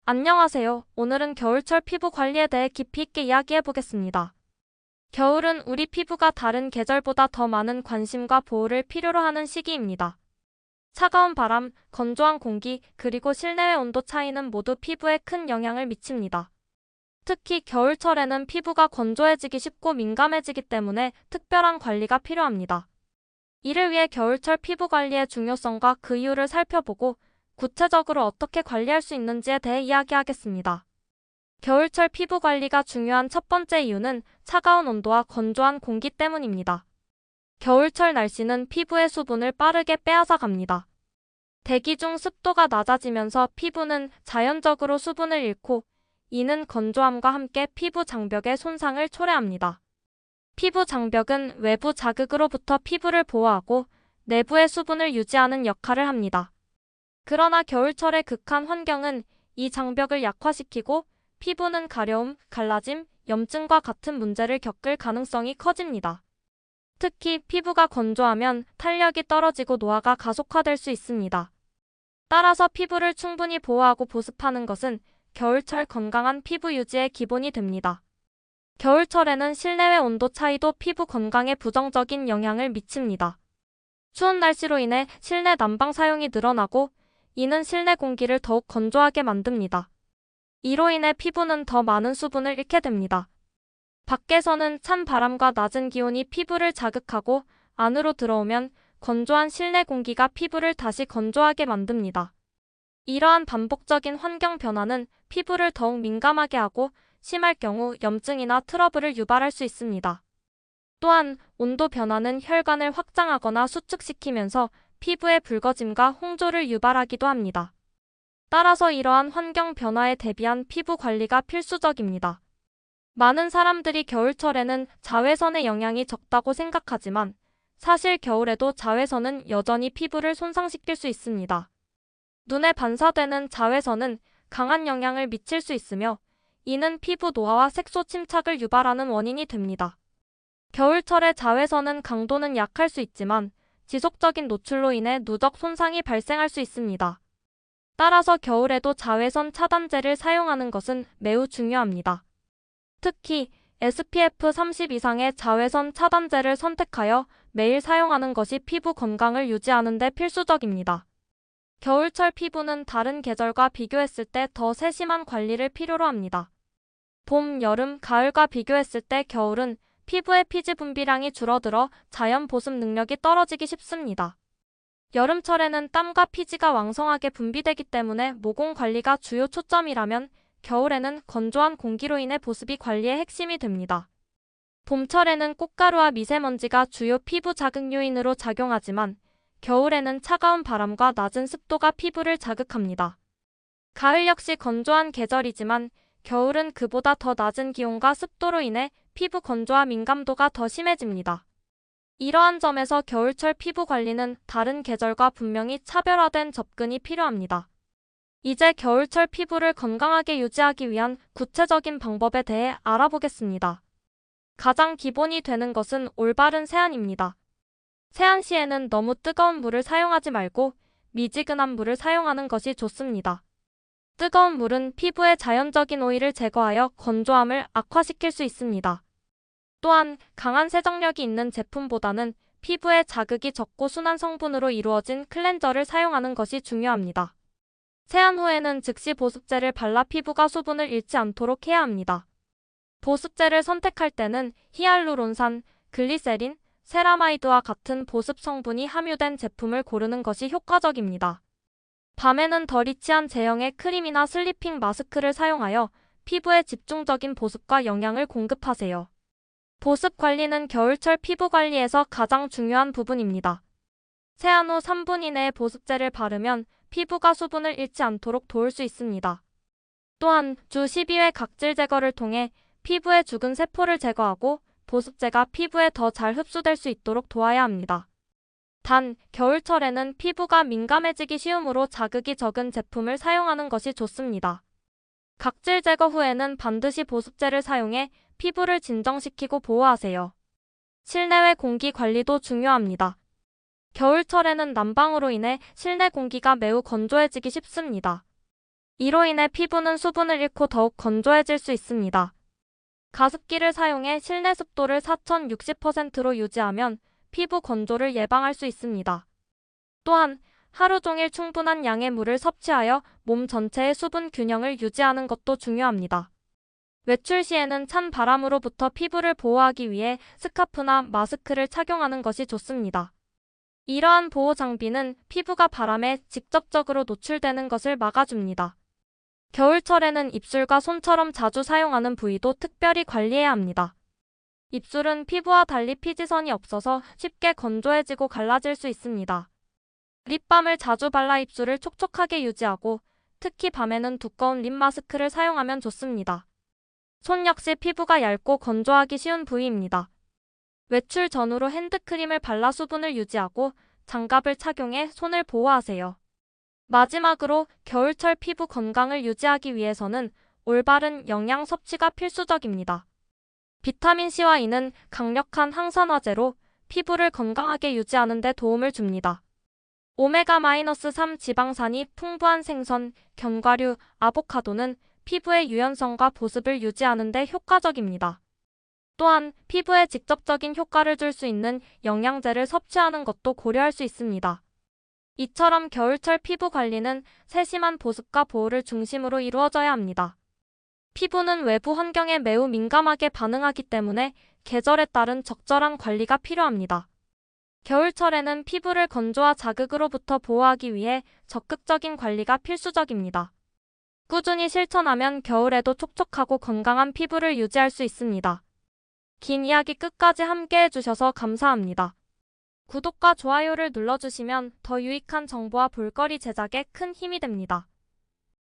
안녕하세요. 오늘은 겨울철 피부 관리에 대해 깊이 있게 이야기해 보겠습니다. 겨울은 우리 피부가 다른 계절보다 더 많은 관심과 보호를 필요로 하는 시기입니다. 차가운 바람, 건조한 공기, 그리고 실내외 온도 차이는 모두 피부에 큰 영향을 미칩니다. 특히 겨울철에는 피부가 건조해지기 쉽고 민감해지기 때문에 특별한 관리가 필요합니다. 이를 위해 겨울철 피부 관리의 중요성과 그 이유를 살펴보고 구체적으로 어떻게 관리할 수 있는지에 대해 이야기하겠습니다. 겨울철 피부 관리가 중요한 첫 번째 이유는 차가운 온도와 건조한 공기 때문입니다. 겨울철 날씨는 피부의 수분을 빠르게 빼앗아 갑니다. 대기 중 습도가 낮아지면서 피부는 자연적으로 수분을 잃고, 이는 건조함과 함께 피부 장벽의 손상을 초래합니다. 피부 장벽은 외부 자극으로부터 피부를 보호하고 내부의 수분을 유지하는 역할을 합니다. 그러나 겨울철의 극한 환경은 이 장벽을 약화시키고 피부는 가려움, 갈라짐, 염증과 같은 문제를 겪을 가능성이 커집니다. 특히 피부가 건조하면 탄력이 떨어지고 노화가 가속화될 수 있습니다. 따라서 피부를 충분히 보호하고 보습하는 것은 겨울철 건강한 피부 유지의 기본이 됩니다. 겨울철에는 실내외 온도 차이도 피부 건강에 부정적인 영향을 미칩니다. 추운 날씨로 인해 실내 난방 사용이 늘어나고, 이는 실내 공기를 더욱 건조하게 만듭니다. 이로 인해 피부는 더 많은 수분을 잃게 됩니다. 밖에서는 찬 바람과 낮은 기온이 피부를 자극하고 안으로 들어오면 건조한 실내 공기가 피부를 다시 건조하게 만듭니다. 이러한 반복적인 환경 변화는 피부를 더욱 민감하게 하고 심할 경우 염증이나 트러블을 유발할 수 있습니다. 또한 온도 변화는 혈관을 확장하거나 수축시키면서 피부의 붉어짐과 홍조를 유발하기도 합니다. 따라서 이러한 환경 변화에 대비한 피부 관리가 필수적입니다. 많은 사람들이 겨울철에는 자외선의 영향이 적다고 생각하지만, 사실 겨울에도 자외선은 여전히 피부를 손상시킬 수 있습니다. 눈에 반사되는 자외선은 강한 영향을 미칠 수 있으며, 이는 피부 노화와 색소 침착을 유발하는 원인이 됩니다. 겨울철의 자외선은 강도는 약할 수 있지만 지속적인 노출로 인해 누적 손상이 발생할 수 있습니다. 따라서 겨울에도 자외선 차단제를 사용하는 것은 매우 중요합니다. 특히 SPF 30 이상의 자외선 차단제를 선택하여 매일 사용하는 것이 피부 건강을 유지하는 데 필수적입니다. 겨울철 피부는 다른 계절과 비교했을 때 더 세심한 관리를 필요로 합니다. 봄, 여름, 가을과 비교했을 때 겨울은 피부의 피지 분비량이 줄어들어 자연 보습 능력이 떨어지기 쉽습니다. 여름철에는 땀과 피지가 왕성하게 분비되기 때문에 모공 관리가 주요 초점이라면, 겨울에는 건조한 공기로 인해 보습이 관리의 핵심이 됩니다. 봄철에는 꽃가루와 미세먼지가 주요 피부 자극 요인으로 작용하지만, 겨울에는 차가운 바람과 낮은 습도가 피부를 자극합니다. 가을 역시 건조한 계절이지만 겨울은 그보다 더 낮은 기온과 습도로 인해 피부 건조와 민감도가 더 심해집니다. 이러한 점에서 겨울철 피부 관리는 다른 계절과 분명히 차별화된 접근이 필요합니다. 이제 겨울철 피부를 건강하게 유지하기 위한 구체적인 방법에 대해 알아보겠습니다. 가장 기본이 되는 것은 올바른 세안입니다. 세안 시에는 너무 뜨거운 물을 사용하지 말고 미지근한 물을 사용하는 것이 좋습니다. 뜨거운 물은 피부의 자연적인 오일을 제거하여 건조함을 악화시킬 수 있습니다. 또한 강한 세정력이 있는 제품보다는 피부에 자극이 적고 순한 성분으로 이루어진 클렌저를 사용하는 것이 중요합니다. 세안 후에는 즉시 보습제를 발라 피부가 수분을 잃지 않도록 해야 합니다. 보습제를 선택할 때는 히알루론산, 글리세린, 세라마이드와 같은 보습 성분이 함유된 제품을 고르는 것이 효과적입니다. 밤에는 더 리치한 제형의 크림이나 슬리핑 마스크를 사용하여 피부에 집중적인 보습과 영양을 공급하세요. 보습 관리는 겨울철 피부 관리에서 가장 중요한 부분입니다. 세안 후 3분 이내에 보습제를 바르면 피부가 수분을 잃지 않도록 도울 수 있습니다. 또한 주 12회 각질 제거를 통해 피부의 죽은 세포를 제거하고 보습제가 피부에 더 잘 흡수될 수 있도록 도와야 합니다. 단, 겨울철에는 피부가 민감해지기 쉬우므로 자극이 적은 제품을 사용하는 것이 좋습니다. 각질 제거 후에는 반드시 보습제를 사용해 피부를 진정시키고 보호하세요. 실내외 공기 관리도 중요합니다. 겨울철에는 난방으로 인해 실내 공기가 매우 건조해지기 쉽습니다. 이로 인해 피부는 수분을 잃고 더욱 건조해질 수 있습니다. 가습기를 사용해 실내 습도를 4060%로 유지하면 피부 건조를 예방할 수 있습니다. 또한 하루 종일 충분한 양의 물을 섭취하여 몸 전체의 수분 균형을 유지하는 것도 중요합니다. 외출 시에는 찬 바람으로부터 피부를 보호하기 위해 스카프나 마스크를 착용하는 것이 좋습니다. 이러한 보호 장비는 피부가 바람에 직접적으로 노출되는 것을 막아줍니다. 겨울철에는 입술과 손처럼 자주 사용하는 부위도 특별히 관리해야 합니다. 입술은 피부와 달리 피지선이 없어서 쉽게 건조해지고 갈라질 수 있습니다. 립밤을 자주 발라 입술을 촉촉하게 유지하고 특히 밤에는 두꺼운 립 마스크를 사용하면 좋습니다. 손 역시 피부가 얇고 건조하기 쉬운 부위입니다. 외출 전후로 핸드크림을 발라 수분을 유지하고 장갑을 착용해 손을 보호하세요. 마지막으로 겨울철 피부 건강을 유지하기 위해서는 올바른 영양 섭취가 필수적입니다. 비타민C와 E는 강력한 항산화제로 피부를 건강하게 유지하는 데 도움을 줍니다. 오메가-3 지방산이 풍부한 생선, 견과류, 아보카도는 피부의 유연성과 보습을 유지하는 데 효과적입니다. 또한 피부에 직접적인 효과를 줄 수 있는 영양제를 섭취하는 것도 고려할 수 있습니다. 이처럼 겨울철 피부 관리는 세심한 보습과 보호를 중심으로 이루어져야 합니다. 피부는 외부 환경에 매우 민감하게 반응하기 때문에 계절에 따른 적절한 관리가 필요합니다. 겨울철에는 피부를 건조와 자극으로부터 보호하기 위해 적극적인 관리가 필수적입니다. 꾸준히 실천하면 겨울에도 촉촉하고 건강한 피부를 유지할 수 있습니다. 긴 이야기 끝까지 함께 해주셔서 감사합니다. 구독과 좋아요를 눌러주시면 더 유익한 정보와 볼거리 제작에 큰 힘이 됩니다.